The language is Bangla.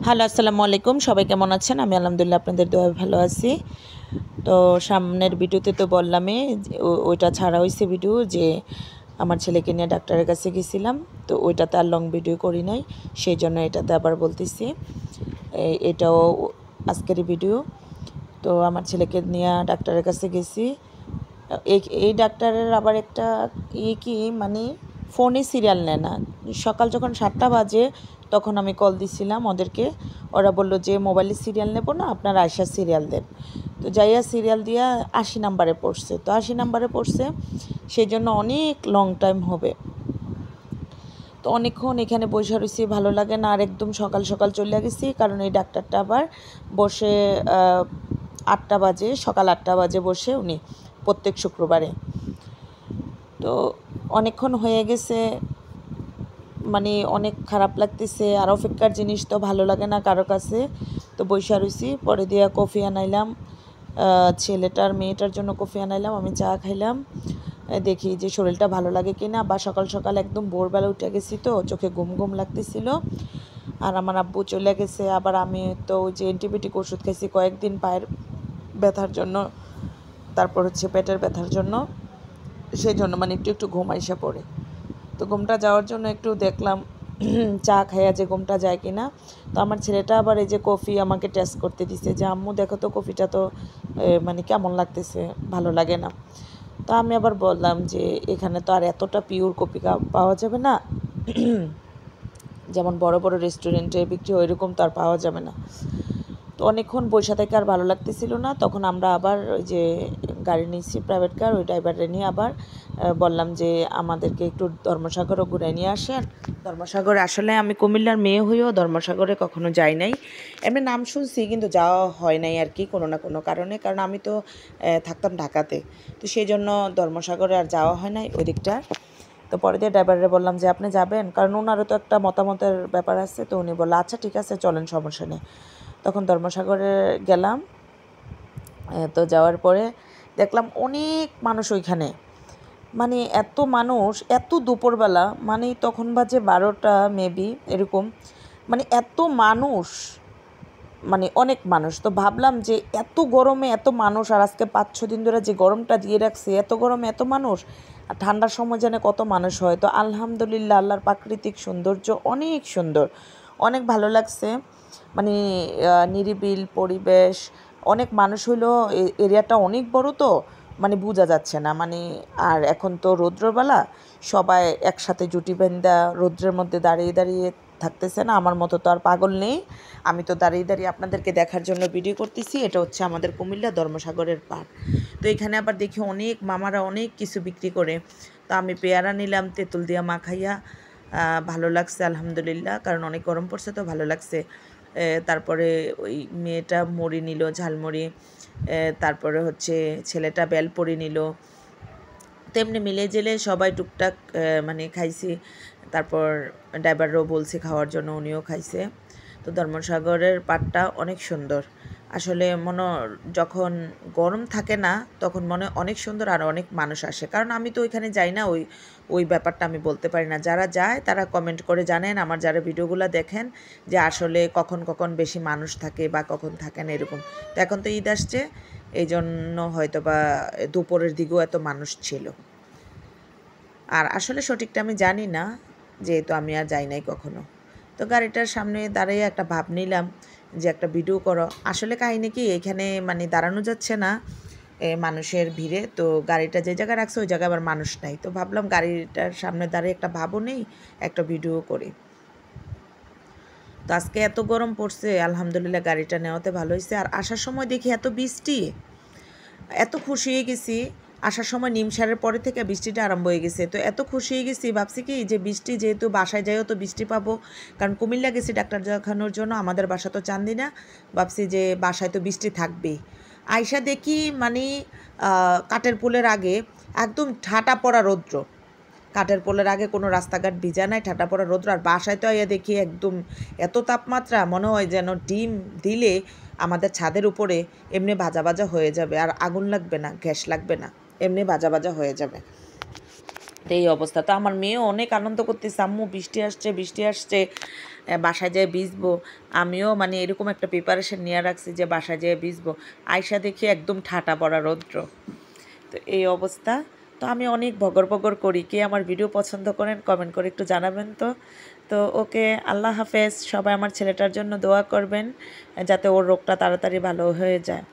হ্যালো, আসসালামু আলাইকুম। সবাই কেমন আছেন? আমি আলহামদুলিল্লাহ আপনাদের দোয়ায় ভালো আছি। তো সামনের ভিডিওতে তো বললামই ওইটা ছাড়া হইছে ভিডিও যে আমার ছেলেকে নিয়ে ডাক্তারের কাছে গেছিলাম। তো ওইটাতে আর লং ভিডিও করি নাই। সেইজন্য এটাতে আবার বলতেছি। এটাও আজকেরই ভিডিও। তো আমার ছেলেকে নিয়ে ডাক্তারের কাছে গেছি। এই ডাক্তারের আবার একটা কি মানে ফোনে সিরিয়াল নেয় না। সকাল যখন 7টা বাজে তখন আমি কল দিছিলাম ওদেরকে। ওরা বলল যে মোবাইলে সিরিয়াল নেব না, আপনারা আইসা সিরিয়াল দেন। তো যাইয়া সিরিয়াল দিয়া 80 নাম্বারে পড়ছে। তো 80 নাম্বারে পড়ছে, সেই জন্য অনেক লং টাইম হবে। তো অনেকক্ষণ এখানে বসে রয়েছি, ভালো লাগে না। আর একদম সকাল সকাল চলে গেছি, কারণ এই ডাক্তারটা আবার বসে 8টা বাজে, সকাল 8টা বাজে বসে উনি প্রত্যেক শুক্রবারে। তো অনেকক্ষণ হয়ে গেছে, মানে অনেক খারাপ লাগতেছে। আর অপেক্ষার জিনিস তো ভালো লাগে না কারো কাছে। তো বৈশা রয়েছি, পরে দিয়া কফি আনাইলাম, ছেলেটার মেয়েটার জন্য কফি আনাইলাম, আমি চা খাইলাম। দেখি যে শরীরটা ভালো লাগে কি না। বা সকাল সকাল একদম ভোরবেলা উঠে গেছি, তো চোখে ঘুম ঘুম লাগতেছিল। আর আমার আব্বু চলে গেছে। আবার আমি তো ওই যে অ্যান্টিবায়োটিক ওষুধ খাইছি কয়েকদিন পায়ের ব্যথার জন্য, তারপর হচ্ছে পেটের ব্যথার জন্য। সেই জন্য মানে একটু একটু ঘুম আইসা পড়ে। তো ঘুমটা যাওয়ার জন্য একটু দেখলাম চা খাইয়া যে ঘুমটা যায় কি না। তো আমার ছেলেটা আবার এই যে কফি আমাকে টেস্ট করতে দিছে যে আম্মু দেখো তো কফিটা তো মানে কেমন লাগতেছে, ভালো লাগে না। তো আমি আবার বললাম যে এখানে তো আর এতটা পিওর কফি পাওয়া যাবে না, যেমন বড় বড় রেস্টুরেন্টে বিক্রি হয় এরকম তো আর পাওয়া যাবে না। তো অনেকক্ষণ বসে থেকে আর ভালো লাগতেছিল না। তখন আমরা আবার ওই যে গাড়ি নিয়েছি প্রাইভেট কার, ওই ড্রাইভারে নিয়ে আবার বললাম যে আমাদেরকে একটু ধর্মসাগরও ঘুরে নিয়ে আসেন। ধর্মসাগরে আসলে আমি কুমিল্লার মেয়ে হয়েও ধর্মসাগরে কখনো যাই নাই। এমনি নাম শুনছি, কিন্তু যাওয়া হয় নাই আর কি, কোনো না কোনো কারণে। কারণ আমি তো থাকতাম ঢাকাতে, তো সেই জন্য ধর্মসাগরে আর যাওয়া হয় নাই ওই দিকটা। তো পরে দিয়ে ড্রাইভারে বললাম যে আপনি যাবেন, কারণ ওনারও তো একটা মতামতের ব্যাপার আছে। তো উনি বললো আচ্ছা ঠিক আছে চলেন, সমস্যা নেই। তখন ধর্মসাগরে গেলাম। তো যাওয়ার পরে দেখলাম অনেক মানুষ ওইখানে, মানে এত মানুষ, এত দুপুরবেলা, মানে তখন বাজে 12টা মেবি এরকম, মানে এত মানুষ, মানে অনেক মানুষ। তো ভাবলাম যে এত গরমে এত মানুষ, আর আজকে 5-6 দিন ধরে যে গরমটা দিয়ে রাখছে, এত গরমে এত মানুষ, আর ঠান্ডার সময় যেন কত মানুষ হয়। তো আলহামদুলিল্লাহ, আল্লাহর প্রাকৃতিক সৌন্দর্য অনেক সুন্দর, অনেক ভালো লাগছে। মানে নিরিবিল পরিবেশ, অনেক মানুষ হইলো, এরিয়াটা অনেক বড়, তো মানে বোঝা যাচ্ছে না মানে। আর এখন তো রৌদ্রবেলা, সবাই একসাথে জুটি বেঁধা রৌদ্রের মধ্যে দাঁড়িয়ে দাঁড়িয়ে থাকতেছে না। আমার মতো তো আর পাগল নেই, আমি তো দাঁড়িয়ে দাঁড়িয়ে আপনাদেরকে দেখার জন্য ভিডিও করতেছি। এটা হচ্ছে আমাদের কুমিল্লা ধর্মসাগরের পাড়। তো এখানে আবার দেখি অনেক মামারা অনেক কিছু বিক্রি করে। তো আমি পেয়ারা নিলাম, তেঁতুল দিয়া মাখাইয়া, ভালো লাগছে আলহামদুলিল্লাহ, কারণ অনেক গরম পড়ছে তো ভালো লাগছে। তারপরে ওই মেয়েটা মুড়ি নিল, ঝালমুড়ি। তারপরে হচ্ছে ছেলেটা বেলপুরি নিল। তেমনি মিলে জেলে সবাই টুকটাক মানে খাইছি। তারপর ড্রাইভারও বলছে খাওয়ার জন্য, উনিও খাইছে। তো ধর্মসাগরের পাড়টা অনেক সুন্দর আসলে। যখন গরম থাকে না তখন মনে অনেক সুন্দর, আর অনেক মানুষ আসে। কারণ আমি তো ওইখানে যাই না, ওই ব্যাপারটা আমি বলতে পারি না। যারা যায় তারা কমেন্ট করে জানেন, আমার যারা ভিডিওগুলো দেখেন, যে আসলে কখন কখন বেশি মানুষ থাকে বা কখন থাকে না এরকম। তো এখন তো ঈদ আসছে, এই জন্য হয়তো বা দুপুরের দিকেও এত মানুষ ছিল। আর আসলে সঠিকটা আমি জানি না, যেহেতু আমি আর যাই নাই কখনো। তো গাড়িটার সামনে দাঁড়িয়ে একটা ভাব নিলাম যে একটা ভিডিও করো। আসলে কাহিনী কি, এখানে মানে দাঁড়ানো যাচ্ছে না মানুষের ভিড়ে। তো গাড়িটা যে জায়গায় রাখছে ওই জায়গায় আবার মানুষ নাই। তো ভাবলাম গাড়িটার সামনে দাঁড়িয়ে একটা ভাবও নেই, একটা ভিডিও করি। তো আজকে এত গরম পড়ছে, আলহামদুলিল্লাহ গাড়িটা নেওয়াতে ভালো হয়েছে। আর আসার সময় দেখি এত বৃষ্টি, এত খুশি হয়ে গেছি। আসার সময় নিমসারের পরে থেকে বৃষ্টিটা আরম্ভ হয়ে গেছে। তো এত খুশি হয়ে গেছি, ভাবছি কি যে বৃষ্টি, যেহেতু বাসায় যাইও তো বৃষ্টি পাবো, কারণ কুমিল্লা গেছি ডাক্তার দেখানোর জন্য, আমাদের বাসা তো চান্দিনা। ভাবছি যে বাসায় তো বৃষ্টি থাকবেই। আইসা দেখি মানে কাঠের পোলের আগে একদম ঠাটা পড়া রৌদ্র। কাঠের পোলের আগে কোনো রাস্তাঘাট ভিজা নাই, ঠাটা পড়া রৌদ্র। আর বাসায় তো আইয়া দেখি একদম এত তাপমাত্রা, মনে হয় যেন ডিম দিলে আমাদের ছাদের উপরে এমনি ভাজা ভাজা হয়ে যাবে, আর আগুন লাগবে না, গ্যাস লাগবে না, এমনি ভাজা ভাজা হয়ে যাবে। তো এই অবস্থা। তো আমার মেয়েও অনেক আনন্দ করতেছে, আম্মু বৃষ্টি আসছে, বৃষ্টি আসছে, বাসায় যেয়ে ভিজবো। আমিও মানে এরকম একটা প্রিপারেশন নিয়ে রাখছি যে বাসায় যেয়ে ভিজবো। আইসা দেখি একদম ঠাটা পড়া রৌদ্র। তো এই অবস্থা। তো আমি অনেক বগর বগর করি। কে আমার ভিডিও পছন্দ করেন কমেন্ট করে একটু জানাবেন তো। তো ওকে, আল্লাহ হাফেজ। সবাই আমার ছেলেটার জন্য দোয়া করবেন যাতে ওর রোগটা তাড়াতাড়ি ভালো হয়ে যায়।